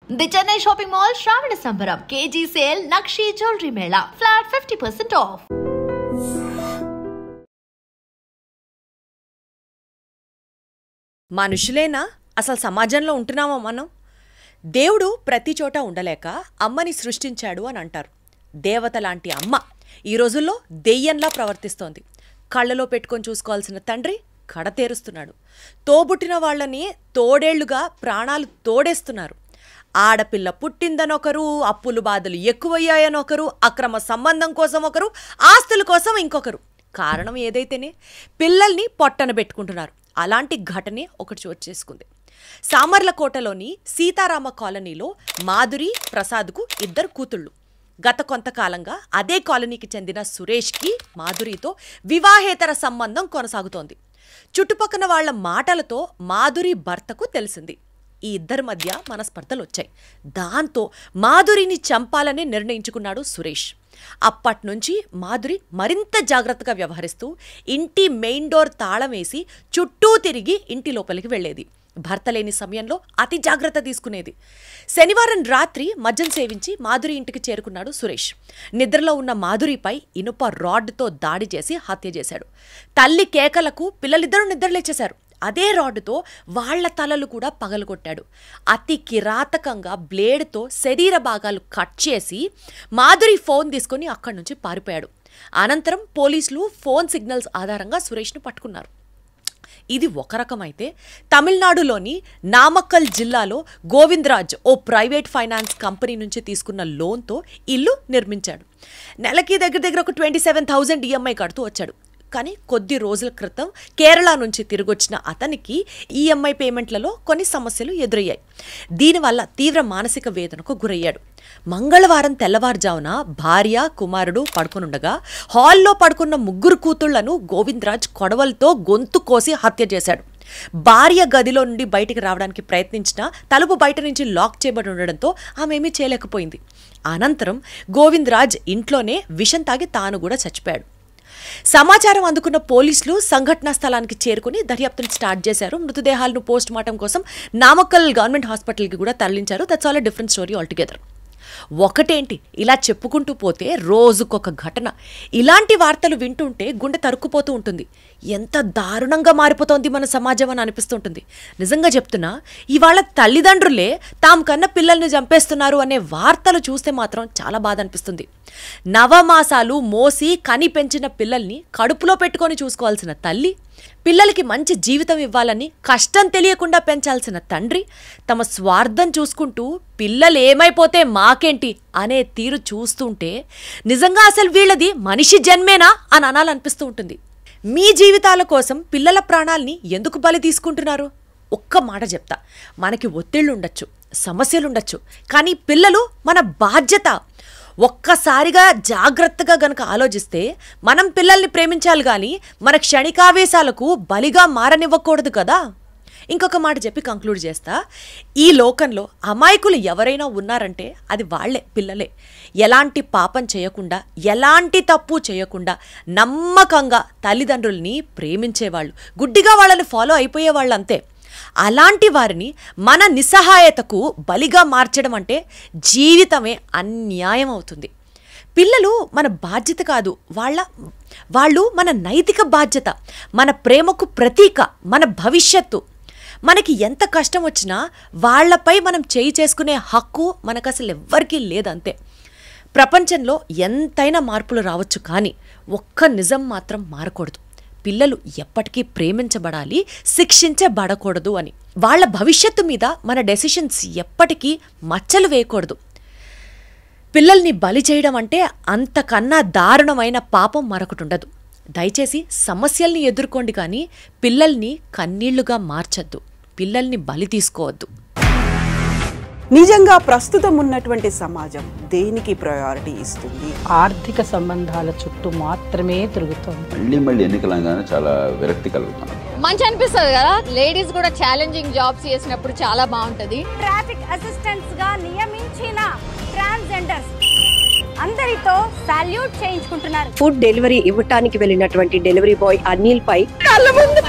The Chennai Shopping Mall Shravana Sambaram KG Sale Nakshi Jewelry Mela Flat 50% off. మనుషులేనా అసలు సమాజంలో ఉంటున్నామా మనం? దేవుడు ప్రతి చోట ఉండలేక అమ్మని సృష్టించాడు అని అంటారు. దేవత లాంటి అమ్మ ఈ రోజుల్లో దెయ్యంలా ప్రవర్తిస్తోంది. కళ్ళలో పెట్టుకొని చూసుకోవాల్సిన తండ్రి కడతేరుస్తున్నాడు. తోబుట్టిన వాళ్ళని తోడేళ్లుగా ప్రాణాలు తోడేస్తున్నారు. ఆడపిల్ల పుట్టిందనొకరు, అప్పులు బాధలు ఎక్కువయ్యాయనొకరు, అక్రమ సంబంధం కోసం ఒకరు, ఆస్తుల కోసం ఇంకొకరు. కారణం ఏదైతేనే పిల్లల్ని పొట్టన పెట్టుకుంటున్నారు. అలాంటి ఘటనే ఒకటి చోటు చేసుకుంది. సామర్లకోటలోని సీతారామ కాలనీలో మాధురి, ప్రసాద్కు 2 కూతుళ్ళు. గత కొంతకాలంగా అదే కాలనీకి చెందిన సురేష్కి మాధురితో వివాహేతర సంబంధం కొనసాగుతోంది. చుట్టుపక్కల వాళ్ల మాటలతో మాధురి భర్తకు తెలిసింది. ఈ ఇద్దరి మధ్య మనస్పర్ధలు వచ్చాయి. దాంతో మాధురిని చంపాలని నిర్ణయించుకున్నాడు సురేష్. అప్పట్నుంచి మాధురి మరింత జాగ్రత్తగా వ్యవహరిస్తూ ఇంటి మెయిన్ డోర్ తాళం వేసి చుట్టూ తిరిగి ఇంటి లోపలికి వెళ్లేది. భర్త లేని సమయంలో అతి జాగ్రత్త తీసుకునేది. శనివారం రాత్రి మద్యం సేవించి మాధురి ఇంటికి చేరుకున్నాడు సురేష్. నిద్రలో ఉన్న మాధురిపై ఇనుప రాడ్తో దాడి చేసి హత్య చేశాడు. తల్లి కేకలకు పిల్లలిద్దరూ నిద్రలేచేశారు. అదే రాడ్డుతో వాళ్ల తలలు కూడా పగలగొట్టాడు. అతి కిరాతకంగా బ్లేడ్తో శరీర భాగాలు కట్ చేసి మాధురి ఫోన్ తీసుకొని అక్కడి నుంచి పారిపోయాడు. అనంతరం పోలీసులు ఫోన్ సిగ్నల్స్ ఆధారంగా సురేష్ను పట్టుకున్నారు. ఇది ఒక రకమైతే తమిళనాడులోని నామక్కల్ జిల్లాలో గోవిందరాజ్ ఓ ప్రైవేట్ ఫైనాన్స్ కంపెనీ నుంచి తీసుకున్న లోన్తో ఇల్లు నిర్మించాడు. నెలకి దగ్గర ఒక 27,000 ఈఎంఐ కడుతూ వచ్చాడు. కానీ కొద్ది రోజుల క్రితం కేరళ నుంచి తిరిగొచ్చిన అతనికి ఈఎంఐ పేమెంట్లలో కొన్ని సమస్యలు ఎదురయ్యాయి. దీనివల్ల తీవ్ర మానసిక వేదనకు గురయ్యాడు. మంగళవారం తెల్లవారుజామున భార్య, కుమారుడు పడుకునుండగా హాల్లో పడుకున్న 3 కూతుళ్లను గోవిందరాజ్ కొడవలతో గొంతు కోసి హత్య చేశాడు. భార్య గదిలో నుండి బయటికి రావడానికి ప్రయత్నించినా తలుపు బయట నుంచి లాక్ చేయబడి ఉండడంతో ఆమె ఏమీ చేయలేకపోయింది. అనంతరం గోవిందరాజ్ ఇంట్లోనే విషం తాగి తాను కూడా చచ్చిపోయాడు. సమాచారం అందుకున్న పోలీసులు సంఘటనా స్థలానికి చేరుకుని దర్యాప్తును స్టార్ట్ చేశారు. మృతదేహాలను పోస్ట్ మార్టం కోసం నామక్కల్ గవర్నమెంట్ హాస్పిటల్కి కూడా తరలించారు. That's all different story altogether. ఒకటేంటి, ఇలా చెప్పుకుంటూ పోతే రోజుకొక ఘటన. ఇలాంటి వార్తలు వింటుంటే గుండె తరుక్కుపోతూ ఉంటుంది. ఎంత దారుణంగా మారిపోతోంది మన సమాజం అని అనిపిస్తుంటుంది. నిజంగా చెప్తున్నా, ఇవాళ తల్లిదండ్రులే తాము కన్న పిల్లల్ని చంపేస్తున్నారు అనే వార్తలు చూస్తే మాత్రం చాలా బాధ అనిపిస్తుంది. నవమాసాలు మోసి కని పెంచిన పిల్లల్ని కడుపులో పెట్టుకొని చూసుకోవాల్సిన తల్లి, పిల్లలకి మంచి జీవితం ఇవ్వాలని కష్టం తెలియకుండా పెంచాల్సిన తండ్రి, తమ స్వార్థం చూసుకుంటూ పిల్లలు ఏమైపోతే మాకేంటి అనే తీరు చూస్తుంటే నిజంగా అసలు వీళ్ళది మనిషి జన్మేనా అని అనాలనిపిస్తూ ఉంటుంది. మీ జీవితాల కోసం పిల్లల ప్రాణాల్ని ఎందుకు బలి తీసుకుంటున్నారు? ఒక్క మాట చెప్తా, మనకి ఒత్తిళ్లు ఉండొచ్చు, సమస్యలుండొచ్చు, కానీ పిల్లలు మన బాధ్యత. ఒక్కసారిగా జాగ్రత్తగా గనక ఆలోచిస్తే మనం పిల్లల్ని ప్రేమించాలి కానీ మన క్షణికావేశాలకు బలిగా మారనివ్వకూడదు కదా. ఇంకొక మాట చెప్పి కంక్లూడ్ చేస్తా. ఈ లోకంలో అమాయకులు ఎవరైనా ఉన్నారంటే అది వాళ్లే, పిల్లలే. ఎలాంటి పాపం చేయకుండా, ఎలాంటి తప్పు చేయకుండా నమ్మకంగా తల్లిదండ్రుల్ని ప్రేమించేవాళ్ళు, గుడ్డిగా వాళ్ళని ఫాలో అయిపోయేవాళ్ళు అంతే. అలాంటి వారిని మన నిస్సహాయతకు బలిగా మార్చడం అంటే జీవితమే అన్యాయం అవుతుంది. పిల్లలు మన బాధ్యత కాదు, వాళ్ళు మన నైతిక బాధ్యత, మన ప్రేమకు ప్రతీక, మన భవిష్యత్తు. మనకి ఎంత కష్టం వచ్చినా వాళ్లపై మనం చేయి చేసుకునే హక్కు మనకు అసలు ఎవ్వరికీ లేదంతే. ప్రపంచంలో ఎంతైనా మార్పులు రావచ్చు, కానీ ఒక్క నిజం మాత్రం మారకూడదు. పిల్లలు ఎప్పటికీ ప్రేమించబడాలి, శిక్షించబడకూడదు అని. వాళ్ళ భవిష్యత్తు మీద మన డెసిషన్స్ ఎప్పటికీ మచ్చలు వేయకూడదు. పిల్లల్ని బలి చేయడం అంటే అంతకన్నా దారుణమైన పాపం మరొకటి ఉండదు. దయచేసి సమస్యల్ని ఎదుర్కోండి, కానీ పిల్లల్ని కన్నీళ్లుగా మార్చొద్దు, పిల్లల్ని బలి తీసుకోవద్దు. నిజంగా ప్రస్తుతం ఉన్నటువంటి సమాజం దేనికి ప్రయారిటీ ఇస్తుంది? ఆర్థిక సంబంధాల చుట్టూ మాత్రమే తిరుగుతుంది. మళ్ళీ ఎన్నికలంగానే చాలా విరక్తి కలుగుతాం. మంచి అనిపిస్తుంది కదా, లేడీస్ కూడా ఛాలెంజింగ్ జాబ్స్ చేసినప్పుడు చాలా బాగుంటది. ట్రాఫిక్ అసిస్టెంట్స్ గా నియమించిన ట్రాన్స్జెండర్స్ అందరితో సాల్యూట్ చేయించుకుంటున్నారు. ఫుడ్ డెలివరీ ఇవ్వటానికి వెళ్ళినటువంటి డెలివరీ బాయ్ అనిల్ పై కళ్ళ ముందు